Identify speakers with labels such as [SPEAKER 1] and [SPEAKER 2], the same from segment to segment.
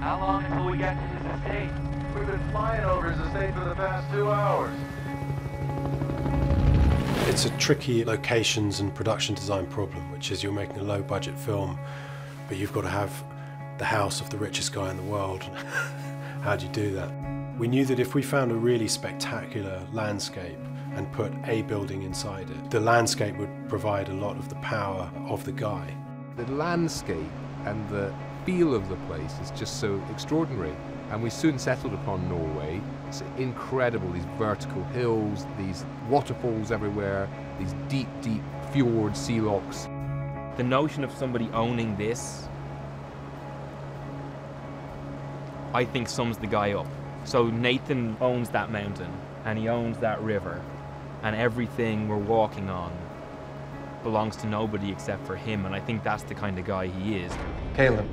[SPEAKER 1] How long until we get to his estate?
[SPEAKER 2] We've been flying over his estate for the past 2 hours.
[SPEAKER 3] It's a tricky locations and production design problem, which is you're making a low-budget film, but you've got to have the house of the richest guy in the world. How do you do that? We knew that if we found a really spectacular landscape and put a building inside it, the landscape would provide a lot of the power of the guy.
[SPEAKER 4] The landscape and the feel of the place is just so extraordinary. And we soon settled upon Norway. It's incredible, these vertical hills, these waterfalls everywhere, these deep, deep fjords, sea locks.
[SPEAKER 5] The notion of somebody owning this, I think sums the guy up. So Nathan owns that mountain, and he owns that river, and everything we're walking on belongs to nobody except for him, and I think that's the kind of guy he is.
[SPEAKER 6] Caleb,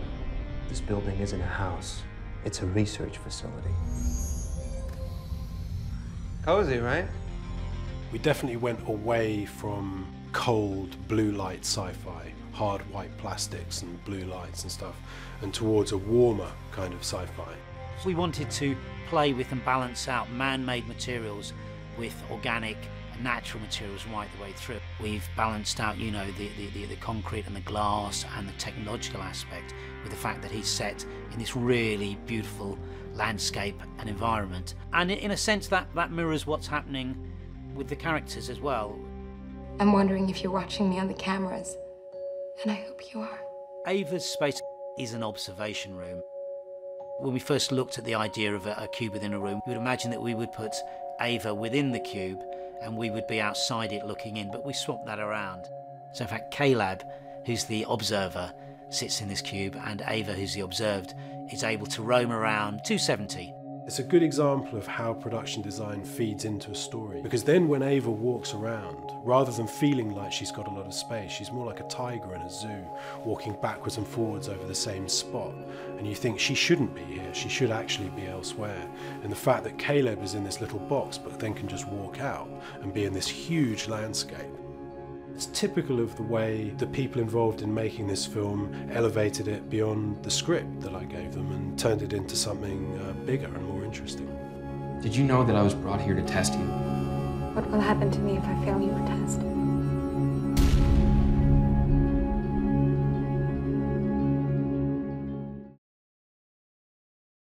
[SPEAKER 6] this building isn't a house. It's a research facility. Cozy, right?
[SPEAKER 3] We definitely went away from cold blue light sci-fi, hard white plastics and blue lights and stuff, and towards a warmer kind of sci-fi.
[SPEAKER 7] We wanted to play with and balance out man-made materials with organic and natural materials right the way through. We've balanced out, you know, the concrete and the glass and the technological aspect with the fact that he's set in this really beautiful landscape and environment. And in a sense that mirrors what's happening with the characters as well.
[SPEAKER 8] I'm wondering if you're watching me on the cameras, and I hope you are.
[SPEAKER 7] Ava's space is an observation room. When we first looked at the idea of a cube within a room, we would imagine that we would put Ava within the cube and we would be outside it looking in, but we swapped that around. So in fact, Caleb, who's the observer, sits in this cube, and Ava, who's the observed, is able to roam around 270.
[SPEAKER 3] It's a good example of how production design feeds into a story, because then when Ava walks around, rather than feeling like she's got a lot of space, she's more like a tiger in a zoo, walking backwards and forwards over the same spot. And you think she shouldn't be here, she should actually be elsewhere. And the fact that Caleb is in this little box but then can just walk out and be in this huge landscape, it's typical of the way the people involved in making this film elevated it beyond the script that I gave them and turned it into something bigger and more interesting.
[SPEAKER 9] Did you know that I was brought here to test you?
[SPEAKER 8] What will happen to me if I fail your test?